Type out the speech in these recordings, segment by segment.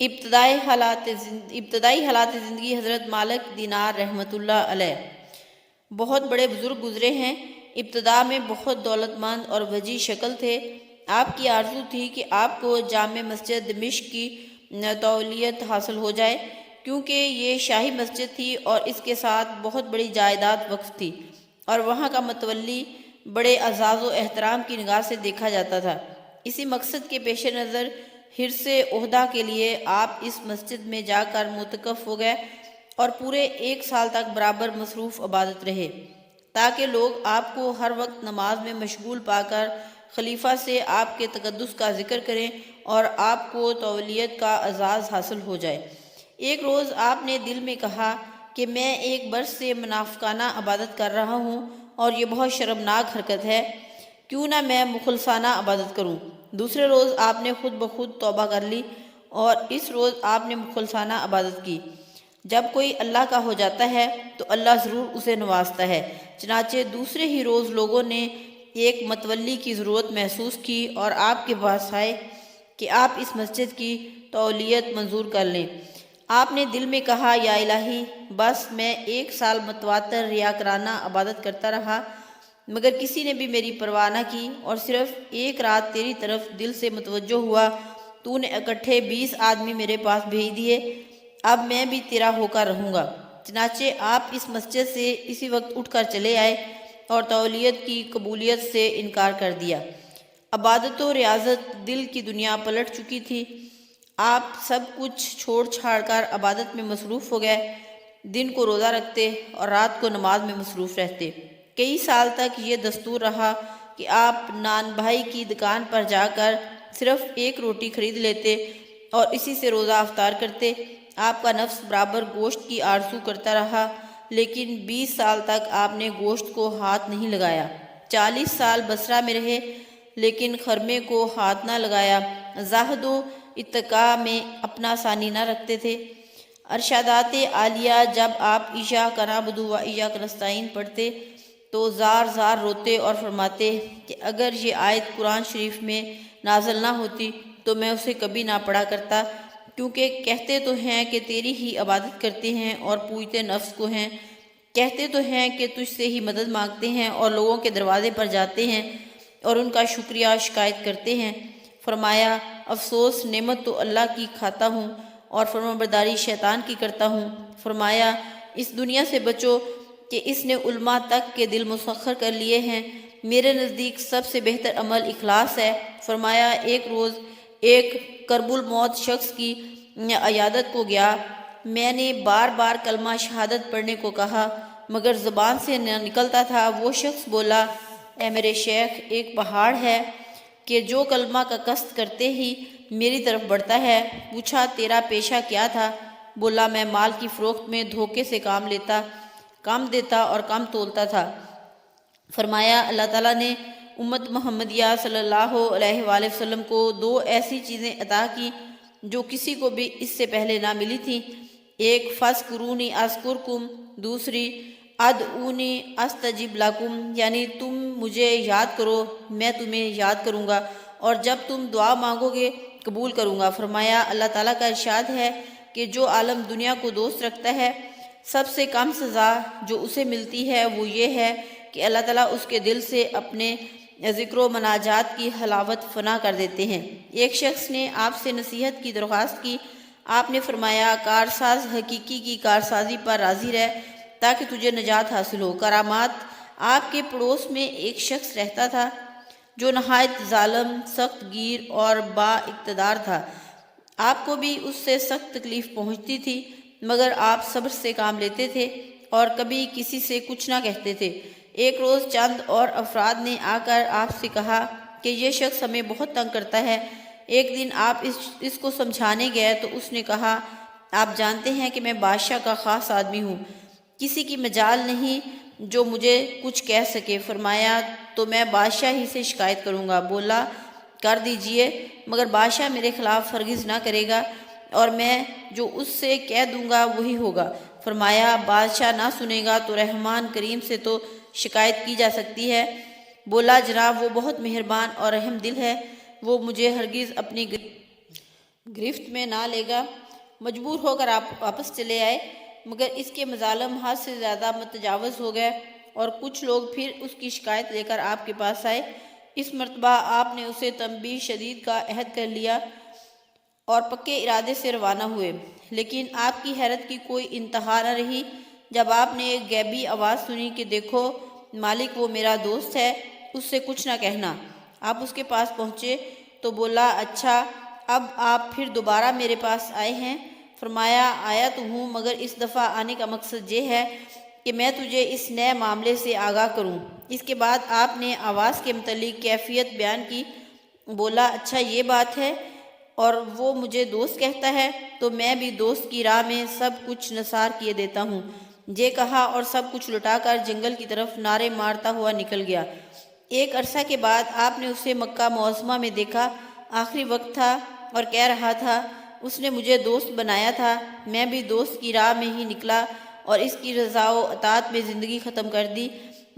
ابتدائی حالات زندگی حضرت مالک دینار رحمتullah علیہ۔ بہت بڑے بزرگ گزرے ہیں۔ ابتدا میں بہت دولت مند اور وجیح شکل تھے۔ آپ کی آرزو تھی کہ آپ کو جامع مسجد دمشق کی تولیت حاصل ہو جائے، کیونکہ یہ شاہی مسجد تھی اور اس کے ساتھ بہت بڑی جائیداد وقف تھی، اور وہاں کا متولی بڑے اعزاز و احترام کی نگاہ سے دیکھا جاتا تھا۔ اسی مقصد کے پیش نظر حرص عہدہ کے لیے آپ اس مسجد میں جا کر معتکف ہو گئے اور پورے 1 سال تک برابر مصروف عبادت رہے، تاکہ لوگ آپ کو ہر وقت نماز میں مشغول پا کر خلیفہ سے آپ کے تقدس کا ذکر کریں اور آپ کو تولیت کا اعزاز حاصل ہو جائے۔ ایک روز آپ نے دل میں کہا کہ میں 1 برس سے منافقانہ عبادت کر رہا ہوں اور یہ بہت شرمناک حرکت ہے، کیوں نہ میں مخلصانہ عبادت کروں۔ دوسرے روز آپ نے خود بخود توبہ کر لی اور اس روز آپ نے مخلصانہ عبادت کی۔ جب کوئی اللہ کا ہو جاتا ہے تو اللہ ضرور اسے نوازتا ہے۔ چنانچہ دوسرے ہی روز لوگوں نے ایک متولی کی ضرورت محسوس کی اور آپ کے پاس آئے کہ آپ اس مسجد کی تولیت منظور کر لیں۔ آپ نے دل میں کہا، یا الہی، بس میں 1 سال متواتر ریاکارانہ عبادت کرتا رہا، مگر کسی نے بھی میری پرواہ نہ کی، اور صرف ایک رات تیری طرف دل سے متوجہ ہوا، تو نے اکٹھے 20 آدمی میرے پاس بھیج دیے، اب میں بھی تیرا ہو کر رہوں گا۔ چنانچہ آپ اس مسجد سے اسی وقت اٹھ کر چلے آئے اور تولیت کی قبولیت سے انکار کر دیا۔ عبادت و ریاضت دل کی دنیا پلٹ چکی تھی۔ آپ سب کچھ چھوڑ چھاڑ کر عبادت میں مصروف ہو گئے، دن کو روزہ رکھتے اور رات کو نماز میں مصروف رہتے۔ کئی سال تک یہ دستور رہا کہ آپ نان بھائی کی دکان پر جا کر صرف 1 روٹی خرید لیتے اور اسی سے روزہ افطار کرتے۔ آپ کا نفس برابر گوشت کی آرزو کرتا رہا، لیکن 20 سال تک آپ نے گوشت کو ہاتھ نہیں لگایا۔ 40 سال بصرہ میں رہے، لیکن خرمے کو ہاتھ نہ لگایا۔ زہد و اتقاء میں اپنا ثانی نہ رکھتے تھے۔ ارشادات عالیہ جب آپ ایاک نعبد و ایاک نستعین پڑھتے تو زار زار روتے اور فرماتے کہ اگر یہ آیت قرآن شریف میں نازل نہ ہوتی تو میں اسے کبھی نہ پڑھا کرتا، کیونکہ کہتے تو ہیں کہ تیری ہی عبادت کرتے ہیں اور پوجتے نفس کو ہیں، کہتے تو ہیں کہ تجھ سے ہی مدد مانگتے ہیں اور لوگوں کے دروازے پر جاتے ہیں اور ان کا شکریہ شکایت کرتے ہیں۔ فرمایا، افسوس، نعمت تو اللہ کی کھاتا ہوں اور فرمانبرداری شیطان کی کرتا ہوں۔ فرمایا، اس دنیا سے بچو کہ اس نے علماء تک کے دل مسخر کر لیے ہیں۔ میرے نزدیک سب سے بہتر عمل اخلاص ہے۔ فرمایا، ایک روز ایک کرب الموت شخص کی عیادت کو گیا، میں نے بار بار کلمہ شہادت پڑھنے کو کہا، مگر زبان سے نہ نکلتا تھا۔ وہ شخص بولا، اے میرے شیخ، ایک پہاڑ ہے کہ جو کلمہ کا قصد کرتے ہی میری طرف بڑھتا ہے۔ پوچھا، تیرا پیشہ کیا تھا؟ بولا، میں مال کی فروخت میں دھوکے سے کام دیتا اور کم تولتا تھا۔ فرمایا، اللہ تعالیٰ نے امت محمدیہ صلی اللہ علیہ وآلہ وسلم کو 2 ایسی چیزیں عطا کی جو کسی کو بھی اس سے پہلے نہ ملی تھیں، ایک فاذکرونی اذکرکم، دوسری ادعونی استجب لکم، یعنی تم مجھے یاد کرو میں تمہیں یاد کروں گا، اور جب تم دعا مانگو گے قبول کروں گا۔ فرمایا، اللہ تعالیٰ کا ارشاد ہے کہ جو عالم دنیا کو دوست رکھتا ہے، سب سے کم سزا جو اسے ملتی ہے وہ یہ ہے کہ اللہ تعالیٰ اس کے دل سے اپنے ذکر و مناجات کی حلاوت فنا کر دیتے ہیں۔ ایک شخص نے آپ سے نصیحت کی درخواست کی۔ آپ نے فرمایا، کارساز حقیقی کی کارسازی پر راضی رہ تاکہ تجھے نجات حاصل ہو۔ کرامات۔ آپ کے پڑوس میں ایک شخص رہتا تھا جو نہایت ظالم، سخت گیر اور با اقتدار تھا۔ آپ کو بھی اس سے سخت تکلیف پہنچتی تھی، مگر آپ صبر سے کام لیتے تھے اور کبھی کسی سے کچھ نہ کہتے تھے۔ ایک روز چند اور افراد نے آ کر آپ سے کہا کہ یہ شخص ہمیں بہت تنگ کرتا ہے۔ ایک دن آپ اس کو سمجھانے گئے تو اس نے کہا، آپ جانتے ہیں کہ میں بادشاہ کا خاص آدمی ہوں، کسی کی مجال نہیں جو مجھے کچھ کہہ سکے۔ فرمایا، تو میں بادشاہ ہی سے شکایت کروں گا۔ بولا، کر دیجئے، مگر بادشاہ میرے خلاف ہرگز نہ کرے گا اور میں جو اس سے کہہ دوں گا وہی ہوگا۔ فرمایا، بادشاہ نہ سنے گا تو رحمان کریم سے تو شکایت کی جا سکتی ہے۔ بولا، جناب، وہ بہت مہربان اور رحم دل ہے، وہ مجھے ہرگز اپنی گرفت میں نہ لے گا۔ مجبور ہو کر آپ واپس چلے آئے، مگر اس کے مظالم حد سے زیادہ متجاوز ہو گئے اور کچھ لوگ پھر اس کی شکایت لے کر آپ کے پاس آئے۔ اس مرتبہ آپ نے اسے تنبیہ شدید کا عہد کر لیا اور پکے ارادے سے روانہ ہوئے، لیکن آپ کی حیرت کی کوئی انتہا نہ رہی جب آپ نے ایک غیبی آواز سنی کہ دیکھو مالک، وہ میرا دوست ہے، اس سے کچھ نہ کہنا۔ آپ اس کے پاس پہنچے تو بولا، اچھا اب آپ پھر دوبارہ میرے پاس آئے ہیں؟ فرمایا، آیا تو ہوں، مگر اس دفعہ آنے کا مقصد یہ ہے کہ میں تجھے اس نئے معاملے سے آگاہ کروں۔ اس کے بعد آپ نے آواز کے متعلق کیفیت بیان کی۔ بولا، اچھا یہ بات ہے، اور وہ مجھے دوست کہتا ہے تو میں بھی دوست کی راہ میں سب کچھ نثار کیے دیتا ہوں۔ یہ کہا اور سب کچھ لٹا کر جنگل کی طرف نعرے مارتا ہوا نکل گیا۔ ایک عرصہ کے بعد آپ نے اسے مکہ معظمہ میں دیکھا۔ آخری وقت تھا اور کہہ رہا تھا، اس نے مجھے دوست بنایا تھا، میں بھی دوست کی راہ میں ہی نکلا اور اس کی رضا و اطاعت میں زندگی ختم کر دی۔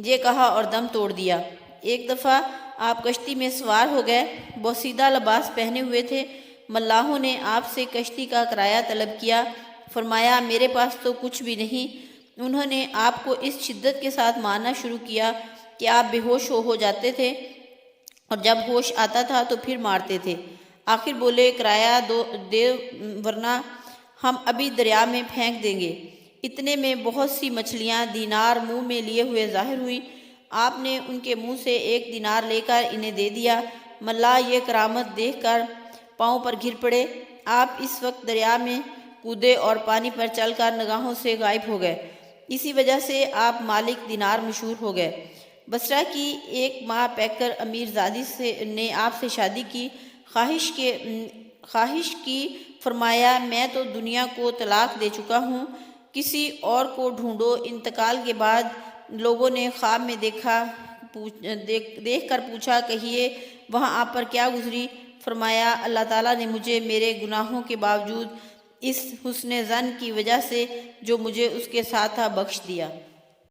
یہ کہا اور دم توڑ دیا۔ ایک دفعہ آپ کشتی میں سوار ہو گئے، بوسیدہ لباس پہنے ہوئے تھے۔ ملاحوں نے آپ سے کشتی کا کرایہ طلب کیا۔ فرمایا، میرے پاس تو کچھ بھی نہیں۔ انہوں نے آپ کو اس شدت کے ساتھ مارنا شروع کیا کہ آپ بے ہوش ہو جاتے تھے اور جب ہوش آتا تھا تو پھر مارتے تھے۔ آخر بولے، کرایہ دے ورنہ ہم ابھی دریا میں پھینک دیں گے۔ اتنے میں بہت سی مچھلیاں دینار منہ میں لیے ہوئے ظاہر ہوئی۔ آپ نے ان کے منہ سے ایک دینار لے کر انہیں دے دیا۔ ملاح یہ کرامت دیکھ کر پاؤں پر گر پڑے۔ آپ اس وقت دریا میں کودے اور پانی پر چل کر نگاہوں سے غائب ہو گئے۔ اسی وجہ سے آپ مالک دینار مشہور ہو گئے۔ بصرہ کی ایک ماں پیکر امیر زادی نے آپ سے شادی کی، خواہش کی۔ فرمایا، میں تو دنیا کو طلاق دے چکا ہوں، کسی اور کو ڈھونڈو۔ انتقال کے بعد لوگوں نے خواب میں دیکھ کر پوچھا، کہیے وہاں آپ پر کیا گزری؟ فرمایا، اللہ تعالیٰ نے مجھے میرے گناہوں کے باوجود اس حسن ظن کی وجہ سے جو مجھے اس کے ساتھ تھا بخش دیا۔